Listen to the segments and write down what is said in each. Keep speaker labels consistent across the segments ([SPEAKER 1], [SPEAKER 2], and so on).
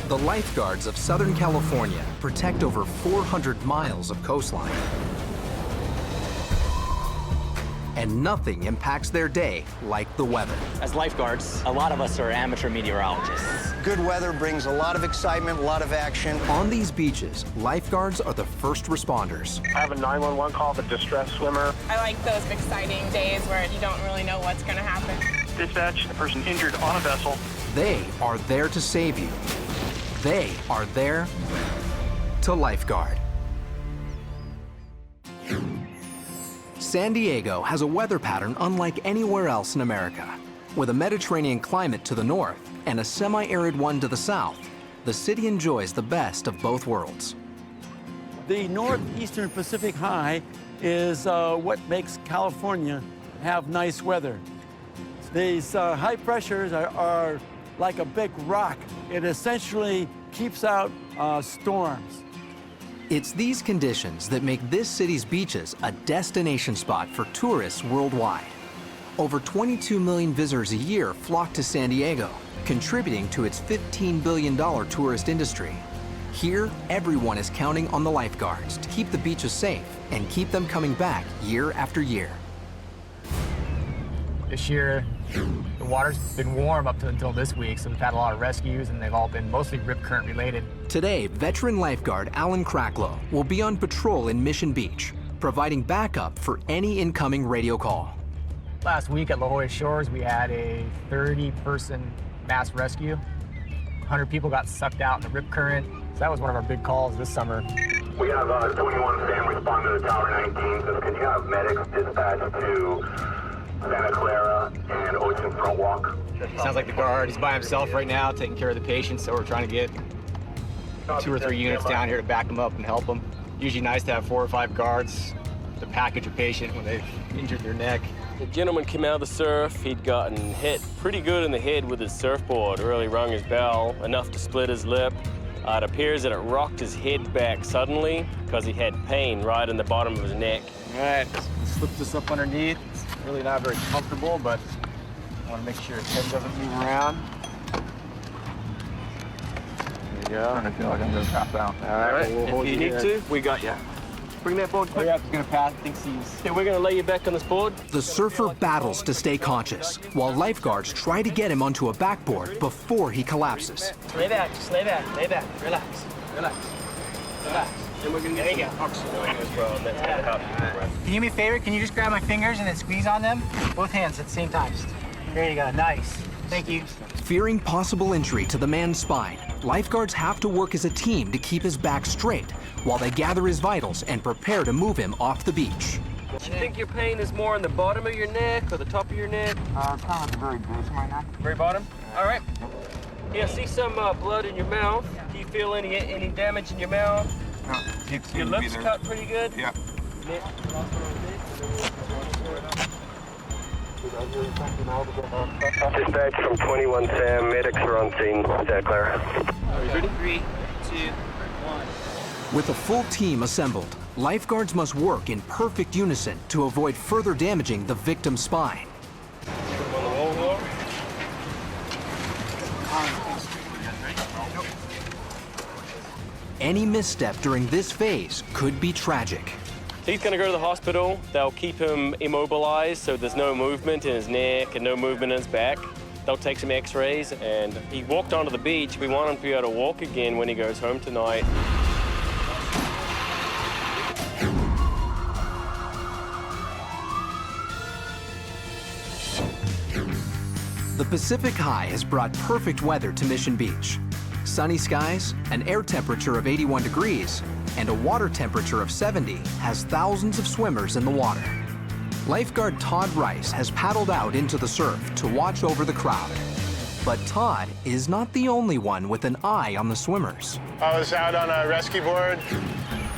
[SPEAKER 1] The Lifeguards of Southern California protect over 400 miles of coastline. And nothing impacts their day like the weather.
[SPEAKER 2] As lifeguards, a lot of us are amateur meteorologists.
[SPEAKER 3] Good weather brings a lot of excitement, a lot of action.
[SPEAKER 1] On these beaches, lifeguards are the first responders.
[SPEAKER 4] I have a 911 call of a distressed swimmer.
[SPEAKER 5] I like those exciting days where you don't really know what's going to happen.
[SPEAKER 4] Dispatch, a person injured on a vessel.
[SPEAKER 1] They are there to save you. They are there to lifeguard. San Diego has a weather pattern unlike anywhere else in America. With a Mediterranean climate to the north and a semi-arid one to the south, the city enjoys the best of both worlds.
[SPEAKER 6] The northeastern Pacific High is what makes California have nice weather. These high pressures are like a big rock. It essentially keeps out storms.
[SPEAKER 1] It's these conditions that make this city's beaches a destination spot for tourists worldwide. Over 22 million visitors a year flock to San Diego, contributing to its $15 billion tourist industry. Here, everyone is counting on the lifeguards to keep the beaches safe and keep them coming back year after year.
[SPEAKER 7] This year, the water's been warm up until this week, so we've had a lot of rescues, and they've all been mostly rip current related.
[SPEAKER 1] Today, veteran lifeguard Alan Cracklow will be on patrol in Mission Beach, providing backup for any incoming radio call.
[SPEAKER 7] Last week at La Jolla Shores, we had a 30-person mass rescue. 100 people got sucked out in the rip current, so that was one of our big calls this summer.
[SPEAKER 8] We have 21 Sam respond to the Tower 19, so can you have medics dispatched to Santa Clara and Ocean Front Walk?
[SPEAKER 2] Sounds like the guard is by himself right now, taking care of the patients, so we're trying to get 2 or 3 units down here to back them up and help them. Usually nice to have 4 or 5 guards to package a patient when they've injured their neck.
[SPEAKER 9] The gentleman came out of the surf. He'd gotten hit pretty good in the head with his surfboard, really rung his bell, enough to split his lip. It appears that it rocked his head back suddenly because he had pain right in the bottom of his neck.
[SPEAKER 7] All right, slip this up underneath. It's really not very comfortable, but I want to make sure his head doesn't move around. There you go.
[SPEAKER 4] I feel like I'm going to pass out.
[SPEAKER 9] All right, if you need to, we got you. Bring that board quick.
[SPEAKER 7] Oh, yeah, he's going to pass. Thinks he's...
[SPEAKER 9] Yeah, we're going to lay you back on this board.
[SPEAKER 1] The surfer battles to stay conscious, while lifeguards try to get him onto a backboard before he collapses.
[SPEAKER 7] Lay back, just lay back, relax, relax.
[SPEAKER 9] And we're going to get you oxygen on you as well, and that's going to help you breath.
[SPEAKER 7] Can you do me a favor? Can you just grab my fingers and then squeeze on them? Both hands at the same time. There you go, nice. Thank you.
[SPEAKER 1] Fearing possible injury to the man's spine, lifeguards have to work as a team to keep his back straight while they gather his vitals and prepare to move him off the beach.
[SPEAKER 9] Do you think your pain is more on the bottom of your neck or the top of your neck?
[SPEAKER 4] Kind of at the very base of my neck.
[SPEAKER 9] Very bottom? All right. Yeah, see some blood in your mouth. Do you feel any damage in your mouth?
[SPEAKER 4] No,
[SPEAKER 9] Your lips cut pretty good?
[SPEAKER 4] Yeah.
[SPEAKER 8] Dispatch from 21 Sam, medics are on scene, Santa Clara.
[SPEAKER 9] Ready? 3, 2, 1.
[SPEAKER 1] With a full team assembled, lifeguards must work in perfect unison to avoid further damaging the victim's spine. Any misstep during this phase could be tragic.
[SPEAKER 9] He's going to go to the hospital. They'll keep him immobilized so there's no movement in his neck and no movement in his back. They'll take some x-rays, and he walked onto the beach. We want him to be able to walk again when he goes home tonight.
[SPEAKER 1] The Pacific High has brought perfect weather to Mission Beach. Sunny skies, an air temperature of 81 degrees, and a water temperature of 70 has thousands of swimmers in the water. Lifeguard Todd Rice has paddled out into the surf to watch over the crowd. But Todd is not the only one with an eye on the swimmers.
[SPEAKER 10] I was out on a rescue board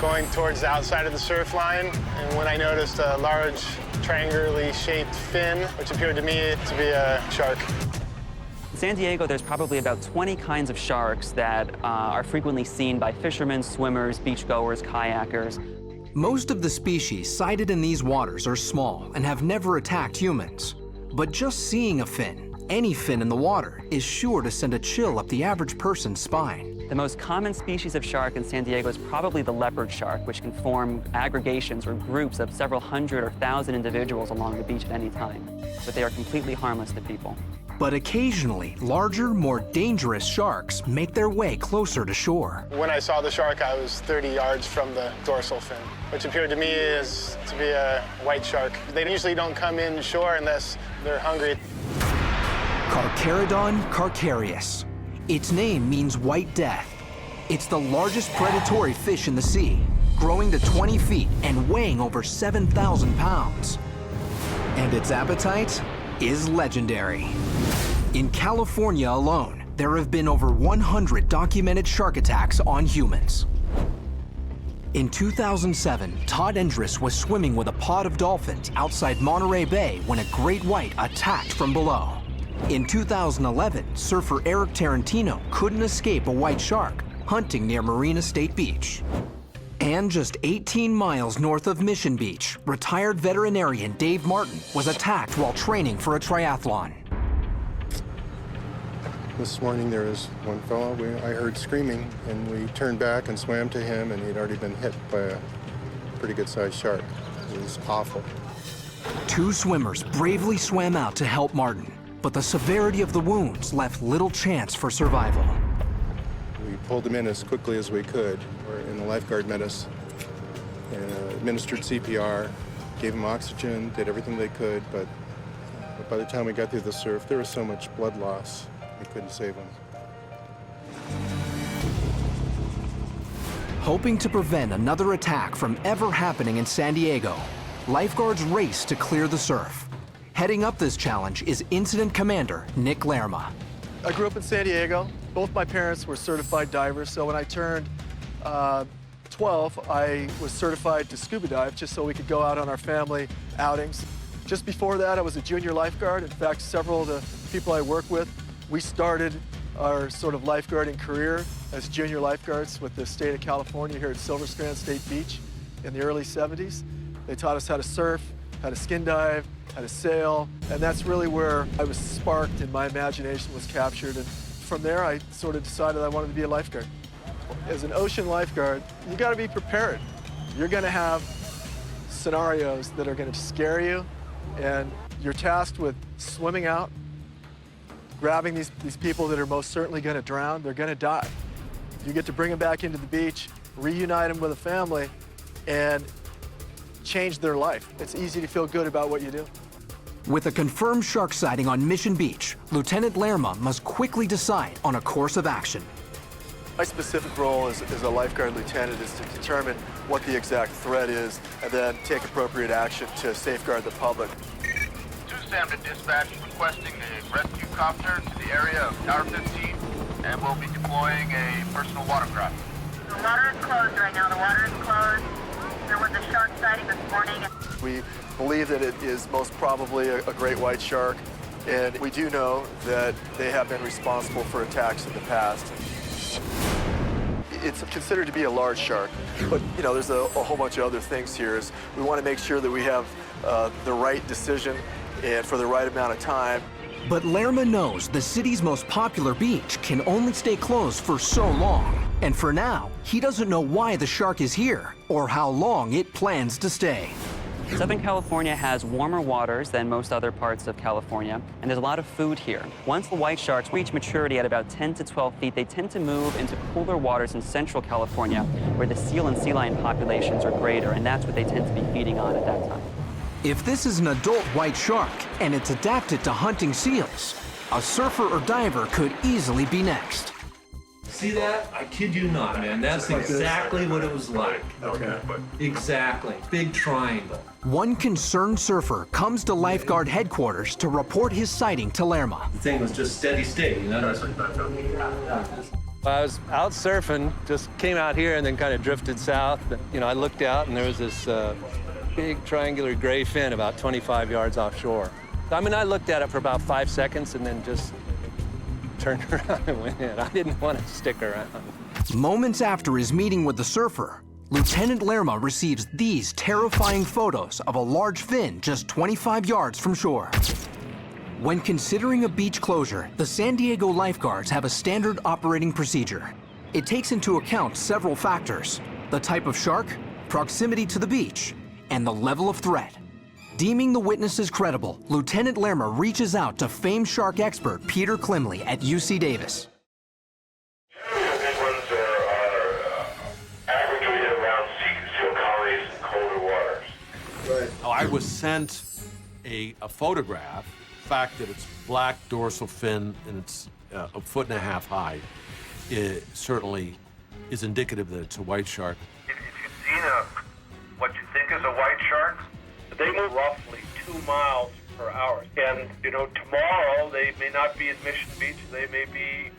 [SPEAKER 10] going towards the outside of the surf line, and when I noticed a large triangularly shaped fin, which appeared to me to be a shark.
[SPEAKER 11] In San Diego, there's probably about 20 kinds of sharks that are frequently seen by fishermen, swimmers, beachgoers, kayakers.
[SPEAKER 1] Most of the species sighted in these waters are small and have never attacked humans. But just seeing a fin, any fin in the water, is sure to send a chill up the average person's spine.
[SPEAKER 11] The most common species of shark in San Diego is probably the leopard shark, which can form aggregations or groups of several hundred or thousand individuals along the beach at any time. But they are completely harmless to people.
[SPEAKER 1] But occasionally, larger, more dangerous sharks make their way closer to shore.
[SPEAKER 10] When I saw the shark, I was 30 yards from the dorsal fin, which appeared to me to be a white shark. They usually don't come in shore unless they're hungry.
[SPEAKER 1] Carcharodon carcharias. Its name means white death. It's the largest predatory fish in the sea, growing to 20 feet and weighing over 7,000 pounds. And its appetite is legendary. In California alone, there have been over 100 documented shark attacks on humans. In 2007, Todd Endress was swimming with a pod of dolphins outside Monterey Bay when a great white attacked from below. In 2011, surfer Eric Tarantino couldn't escape a white shark hunting near Marina State Beach. And just 18 miles north of Mission Beach, retired veterinarian Dave Martin was attacked while training for a triathlon.
[SPEAKER 12] This morning there was one fellow I heard screaming, and we turned back and swam to him, and he'd already been hit by a pretty good-sized shark. It was awful.
[SPEAKER 1] 2 swimmers bravely swam out to help Martin, but the severity of the wounds left little chance for survival.
[SPEAKER 12] We pulled him in as quickly as we could, and the lifeguard met us, and administered CPR, gave him oxygen, did everything they could, but by the time we got through the surf, there was so much blood loss, we couldn't save him.
[SPEAKER 1] Hoping to prevent another attack from ever happening in San Diego, lifeguards race to clear the surf. Heading up this challenge is Incident Commander Nick Lerma.
[SPEAKER 13] I grew up in San Diego. Both my parents were certified divers, so when I turned 12, I was certified to scuba dive just so we could go out on our family outings. Just before that, I was a junior lifeguard. In fact, several of the people I work with, we started our sort of lifeguarding career as junior lifeguards with the state of California here at Silver Strand State Beach in the early 70s. They taught us how to surf, how to skin dive, how to sail, and that's really where I was sparked and my imagination was captured. And from there, I sort of decided I wanted to be a lifeguard. As an ocean lifeguard, you gotta be prepared. You're gonna have scenarios that are gonna scare you, and you're tasked with swimming out, grabbing these people that are most certainly gonna drown. They're gonna die. You get to bring them back into the beach, reunite them with a family, and change their life. It's easy to feel good about what you do.
[SPEAKER 1] With a confirmed shark sighting on Mission Beach, Lieutenant Lerma must quickly decide on a course of action.
[SPEAKER 13] My specific role as a lifeguard lieutenant is to determine what the exact threat is and then take appropriate action to safeguard the public.
[SPEAKER 14] 2 Sam to dispatch requesting a rescue copter to the area of Tower 15, and we'll be deploying a personal watercraft.
[SPEAKER 15] The water is closed right now. The water is closed. There was a shark sighting this morning.
[SPEAKER 13] We believe that it is most probably a great white shark, and we do know that they have been responsible for attacks in the past. It's considered to be a large shark, but you know, there's a whole bunch of other things here. Is we want to make sure that we have the right decision and for the right amount of time.
[SPEAKER 1] But Lerma knows the city's most popular beach can only stay closed for so long. And for now, he doesn't know why the shark is here or how long it plans to stay.
[SPEAKER 11] Southern California has warmer waters than most other parts of California, and there's a lot of food here. Once the white sharks reach maturity at about 10 to 12 feet, they tend to move into cooler waters in Central California, where the seal and sea lion populations are greater, and that's what they tend to be feeding on at that time.
[SPEAKER 1] If this is an adult white shark and it's adapted to hunting seals, a surfer or diver could easily be next.
[SPEAKER 16] See that? I kid you not, man. That's exactly what it was like. Okay. Exactly. Big triangle.
[SPEAKER 1] One concerned surfer comes to Lifeguard headquarters to report his sighting to Lerma.
[SPEAKER 16] The thing was just steady state, you know?
[SPEAKER 17] I was out surfing, just came out here and then kind of drifted south. You know, I looked out and there was this big triangular gray fin about 25 yards offshore. I mean, I looked at it for about 5 seconds and then just turned around and went in. I didn't want to stick around.
[SPEAKER 1] Moments after his meeting with the surfer, Lieutenant Lerma receives these terrifying photos of a large fin just 25 yards from shore. When considering a beach closure, the San Diego Lifeguards have a standard operating procedure. It takes into account several factors: the type of shark, proximity to the beach, and the level of threat. Deeming the witnesses credible, Lieutenant Lerma reaches out to famed shark expert Peter Klimley at UC Davis.
[SPEAKER 18] I was sent a photograph. The fact that it's black dorsal fin and it's a 1.5 foot high, it certainly is indicative that it's a white shark.
[SPEAKER 14] If you've seen what you think is a white shark, they move roughly 2 miles per hour. And, tomorrow they may not be at Mission Beach, they may be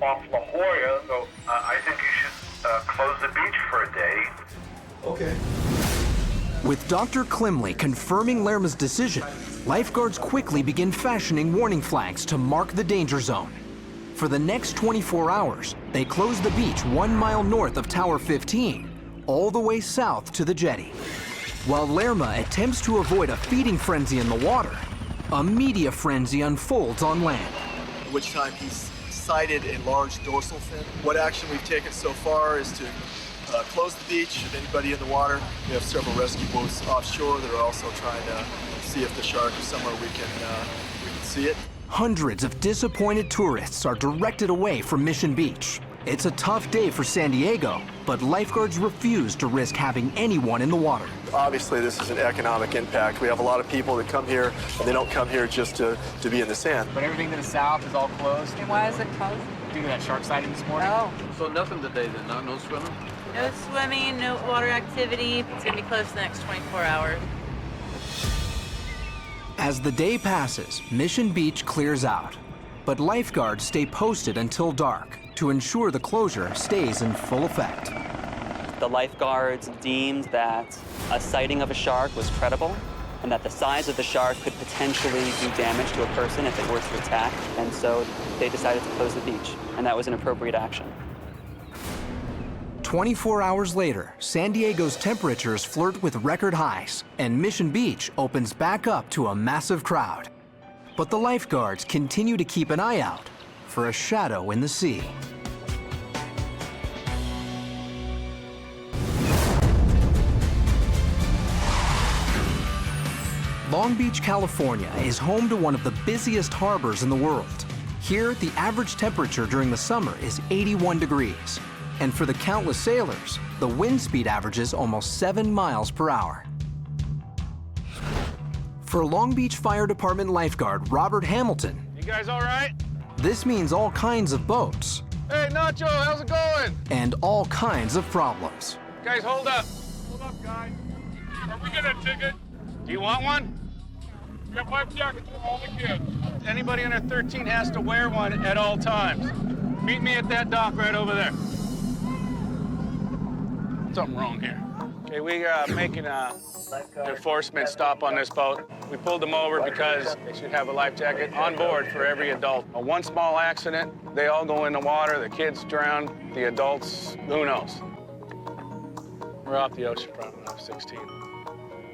[SPEAKER 14] off La Jolla. So I think you should close the beach for a day.
[SPEAKER 13] Okay.
[SPEAKER 1] With Dr. Klimley confirming Lerma's decision, lifeguards quickly begin fashioning warning flags to mark the danger zone. For the next 24 hours, they close the beach 1 mile north of Tower 15, all the way south to the jetty. While Lerma attempts to avoid a feeding frenzy in the water, a media frenzy unfolds on land.
[SPEAKER 13] At which time he's sighted a large dorsal fin. What action we've taken so far is to close the beach of anybody in the water. We have several rescue boats offshore that are also trying to see if the shark is somewhere we can see it.
[SPEAKER 1] Hundreds of disappointed tourists are directed away from Mission Beach. It's a tough day for San Diego, but lifeguards refuse to risk having anyone in the water.
[SPEAKER 13] Obviously, this is an economic impact. We have a lot of people that come here, and they don't come here just to be in the sand.
[SPEAKER 2] But everything to the south is all closed.
[SPEAKER 5] And why is it closed?
[SPEAKER 2] Due to that shark sighting this morning.
[SPEAKER 5] Oh.
[SPEAKER 18] So nothing today then, no swimming?
[SPEAKER 5] No swimming, no water activity. It's going to be closed the next 24 hours.
[SPEAKER 1] As the day passes, Mission Beach clears out, but lifeguards stay posted until dark to ensure the closure stays in full effect.
[SPEAKER 11] The lifeguards deemed that a sighting of a shark was credible and that the size of the shark could potentially do damage to a person if it were to attack, and so they decided to close the beach, and that was an appropriate action.
[SPEAKER 1] 24 hours later, San Diego's temperatures flirt with record highs, and Mission Beach opens back up to a massive crowd. But the lifeguards continue to keep an eye out for a shadow in the sea. Long Beach, California is home to one of the busiest harbors in the world. Here, the average temperature during the summer is 81 degrees. And for the countless sailors, the wind speed averages almost 7 miles per hour. For Long Beach Fire Department lifeguard Robert Hamilton,
[SPEAKER 10] You guys all right?
[SPEAKER 1] this means all kinds of boats
[SPEAKER 10] Hey, Nacho, how's it going?
[SPEAKER 1] and all kinds of problems.
[SPEAKER 10] Guys, hold up. Hold up, guys. Are we getting a ticket? Do you want one? We have life jackets for all the kids. Anybody under 13 has to wear one at all times. Meet me at that dock right over there. Something wrong here. Okay, we are making a enforcement stop on this boat. We pulled them over because they should have a life jacket on board for every adult. One small accident, they all go in the water, the kids drown, the adults, who knows? We're off the oceanfront on 16.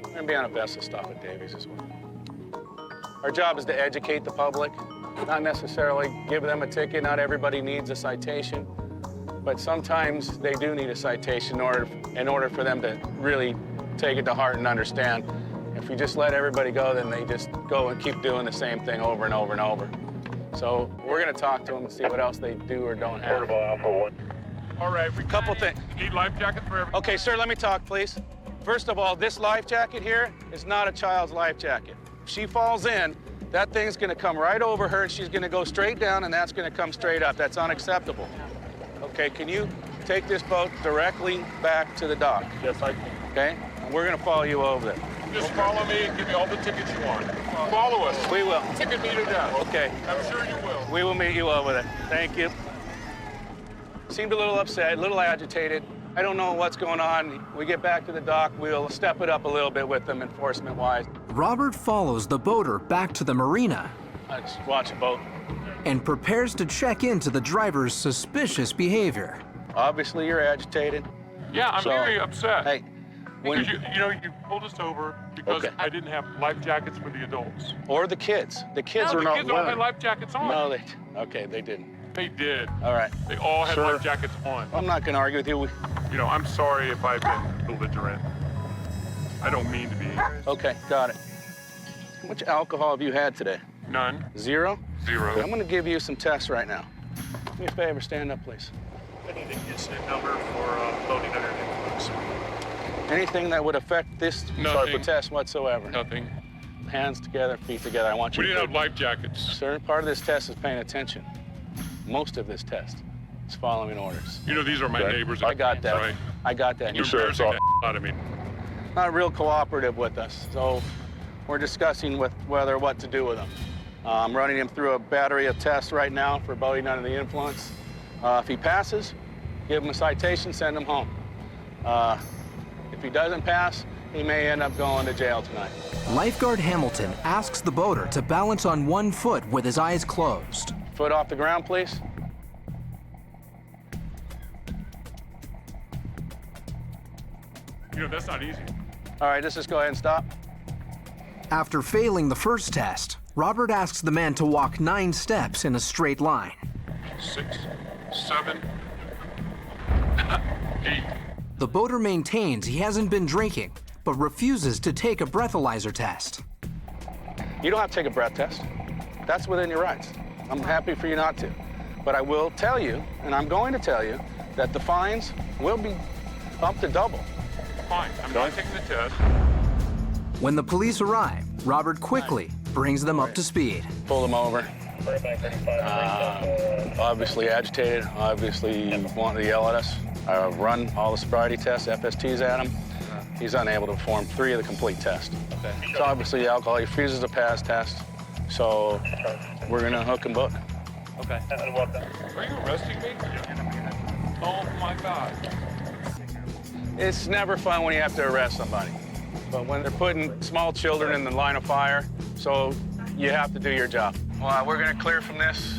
[SPEAKER 10] We're gonna be on a vessel stop at Davies as well. Our job is to educate the public, not necessarily give them a ticket. Not everybody needs a citation. But sometimes they do need a citation in order for them to really take it to heart and understand. If we just let everybody go, then they just go and keep doing the same thing over and over and over. So we're going to talk to them and see what else they do or don't have. All right, we couple things. Need life jacket for everybody. Okay, sir, let me talk, please. First of all, this life jacket here is not a child's life jacket. If she falls in, that thing's going to come right over her, and she's going to go straight down, and that's going to come straight up. That's unacceptable. Okay, can you take this boat directly back to the dock? Yes, I can. Okay? We're going to follow you over there.
[SPEAKER 19] Just follow me and give me all the tickets you want. Follow us.
[SPEAKER 10] We will.
[SPEAKER 19] Ticket meter down.
[SPEAKER 10] Okay.
[SPEAKER 19] I'm sure you will.
[SPEAKER 10] We will meet you over there. Thank you. Seemed a little upset, a little agitated. I don't know what's going on. We get back to the dock, we'll step it up a little bit with them enforcement-wise.
[SPEAKER 1] Robert follows the boater back to the marina
[SPEAKER 10] I just watch a boat.
[SPEAKER 1] and prepares to check into the driver's suspicious behavior.
[SPEAKER 10] Obviously, you're agitated.
[SPEAKER 19] Yeah, I'm very upset.
[SPEAKER 10] Hey,
[SPEAKER 19] because you pulled us over because I didn't have life jackets for the adults.
[SPEAKER 10] Or the kids. The kids
[SPEAKER 19] No,
[SPEAKER 10] are
[SPEAKER 19] the
[SPEAKER 10] not
[SPEAKER 19] kids all had life jackets on.
[SPEAKER 10] No, okay, they didn't.
[SPEAKER 19] They did.
[SPEAKER 10] All right.
[SPEAKER 19] They all had
[SPEAKER 10] Sir,
[SPEAKER 19] life jackets on.
[SPEAKER 10] I'm not going to argue with you.
[SPEAKER 19] You know, I'm sorry if I've been belligerent. I don't mean to be.
[SPEAKER 10] Okay, got it. How much alcohol have you had today?
[SPEAKER 19] None.
[SPEAKER 10] Zero?
[SPEAKER 19] Zero.
[SPEAKER 10] I'm going to give you some tests right now. Do me a favor, stand up, please.
[SPEAKER 19] I need an incident number for loading under influence.
[SPEAKER 10] Anything that would affect this type of test whatsoever?
[SPEAKER 19] Nothing.
[SPEAKER 10] Hands together, feet together. I want you
[SPEAKER 19] We
[SPEAKER 10] to...
[SPEAKER 19] didn't have life jackets.
[SPEAKER 10] Certain part of this test is paying attention. Most of this test is following orders.
[SPEAKER 19] You know, these are my neighbors.
[SPEAKER 10] I got that.
[SPEAKER 19] Right?
[SPEAKER 10] I got that.
[SPEAKER 19] You're embarrassing the out of me.
[SPEAKER 10] Not real cooperative with us, so we're discussing whether what to do with him. I'm running him through a battery of tests right now for boating under the influence. If he passes, give him a citation, send him home. If he doesn't pass, he may end up going to jail tonight.
[SPEAKER 1] Lifeguard Hamilton asks the boater to balance on one foot with his eyes closed.
[SPEAKER 10] Foot off the ground, please.
[SPEAKER 19] You know, that's not easy.
[SPEAKER 10] All right, let's just go ahead and stop.
[SPEAKER 1] After failing the first test, Robert asks the man to walk 9 steps in a straight line.
[SPEAKER 19] 6, 7, 8.
[SPEAKER 1] The boater maintains he hasn't been drinking, but refuses to take a breathalyzer test.
[SPEAKER 10] You don't have to take a breath test. That's within your rights. I'm happy for you not to. But I will tell you, and I'm going to tell you, that the fines will be up to double.
[SPEAKER 19] Fine, I'm not taking the test.
[SPEAKER 1] When the police arrive, Robert quickly brings them up to speed.
[SPEAKER 10] Pull them over. Obviously agitated, obviously wanting to yell at us. I run all the sobriety tests, FSTs at him. He's unable to perform 3 of the complete tests. Okay. So obviously alcohol, he refuses to pass test. So we're gonna hook and book.
[SPEAKER 19] Okay. Are you arresting me? Oh my God.
[SPEAKER 10] It's never fun when you have to arrest somebody. But when they're putting small children in the line of fire, so you have to do your job. Well, we're gonna clear from this.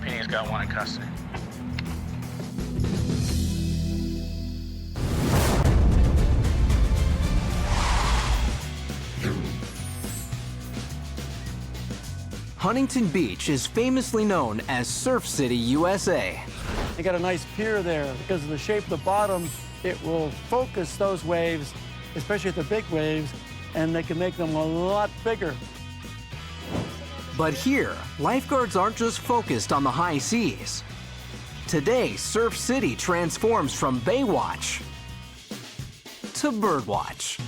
[SPEAKER 10] PD's got one in custody.
[SPEAKER 1] Huntington Beach is famously known as Surf City, USA.
[SPEAKER 6] They got a nice pier there. Because of the shape of the bottom, it will focus those waves, especially the big waves, and they can make them a lot bigger.
[SPEAKER 1] But here, lifeguards aren't just focused on the high seas. Today, Surf City transforms from Baywatch to Birdwatch.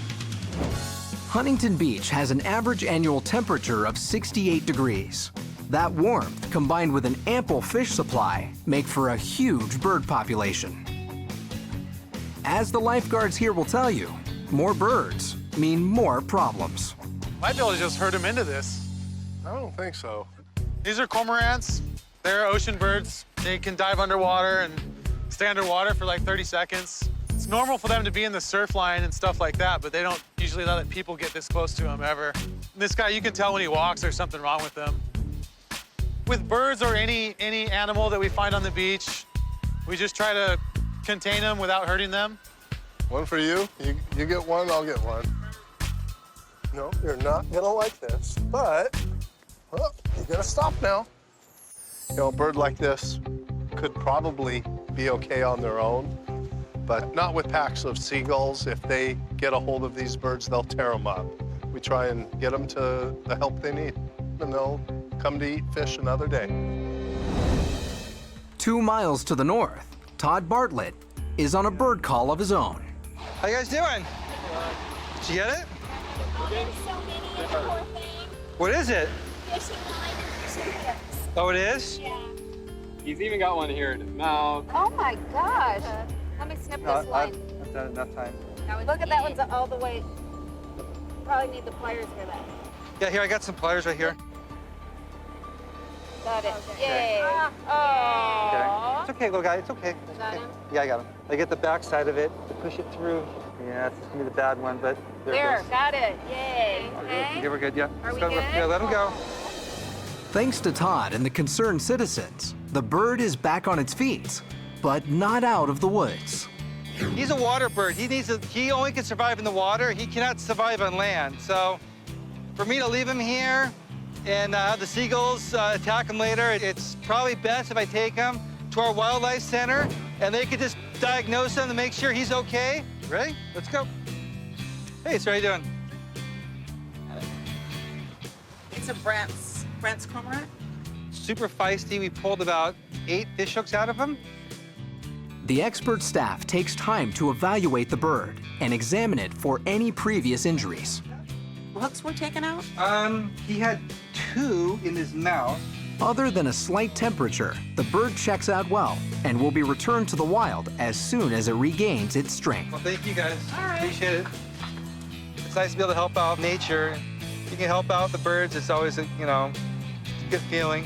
[SPEAKER 1] Huntington Beach has an average annual temperature of 68 degrees. That warmth, combined with an ample fish supply, make for a huge bird population. As the lifeguards here will tell you, more birds mean more problems.
[SPEAKER 20] Might be able to just herd them into this.
[SPEAKER 12] I don't think so.
[SPEAKER 20] These are cormorants. They're ocean birds. They can dive underwater and stay underwater for like 30 seconds. It's normal for them to be in the surf line and stuff like that, but they don't usually let people get this close to them ever. This guy, you can tell when he walks there's something wrong with them. With birds or any animal that we find on the beach, we just try to contain them without hurting them.
[SPEAKER 12] One for you. You get one, I'll get one. No, you're not gonna like this, but well, you gotta stop now. You know, a bird like this could probably be okay on their own, but not with packs of seagulls. If they get a hold of these birds, they'll tear them up. We try and get them to the help they need, and they'll come to eat fish another day.
[SPEAKER 1] 2 miles to the north, Todd Bartlett is on a bird call of his own.
[SPEAKER 20] How you guys doing? Did you get it? What is it? Oh, it is?
[SPEAKER 21] Yeah.
[SPEAKER 22] He's even got one here in his mouth.
[SPEAKER 21] Oh my gosh. Let me snip this one.
[SPEAKER 20] I've done enough time.
[SPEAKER 21] Look at that one's all the way. Probably need the pliers for that.
[SPEAKER 20] Yeah, here, I got some pliers right here.
[SPEAKER 21] Got it.
[SPEAKER 20] Okay.
[SPEAKER 21] Yay. Oh.
[SPEAKER 20] It's okay, little guy, it's okay.
[SPEAKER 21] Got him?
[SPEAKER 20] Yeah, I got him. I get the back side of it to push it through. Yeah, it's gonna be the bad one, but
[SPEAKER 21] There, got it. Yay. Okay.
[SPEAKER 20] Yeah, we're good, yeah.
[SPEAKER 21] Are we
[SPEAKER 20] Let's go.
[SPEAKER 21] good?
[SPEAKER 20] Yeah, let him go.
[SPEAKER 1] Thanks to Todd and the concerned citizens, the bird is back on its feet, but not out of the woods.
[SPEAKER 20] He's a water bird. He only can survive in the water. He cannot survive on land. So for me to leave him here,
[SPEAKER 3] and have the seagulls attack them later. It's probably best if I take him to our wildlife center, and they could just diagnose him to make sure he's okay. Ready? Let's go. Hey, so how you doing?
[SPEAKER 5] It's a Brent's cormorant.
[SPEAKER 3] Super feisty. We pulled about 8 fish hooks out of him.
[SPEAKER 1] The expert staff takes time to evaluate the bird and examine it for any previous injuries.
[SPEAKER 5] Hooks were taken out?
[SPEAKER 3] He had 2 in his mouth.
[SPEAKER 1] Other than a slight temperature, the bird checks out well and will be returned to the wild as soon as it regains its strength.
[SPEAKER 3] Well, thank you guys. All right. Appreciate it. It's nice to be able to help out nature. If you can help out the birds, it's always a, you know, it's a good feeling.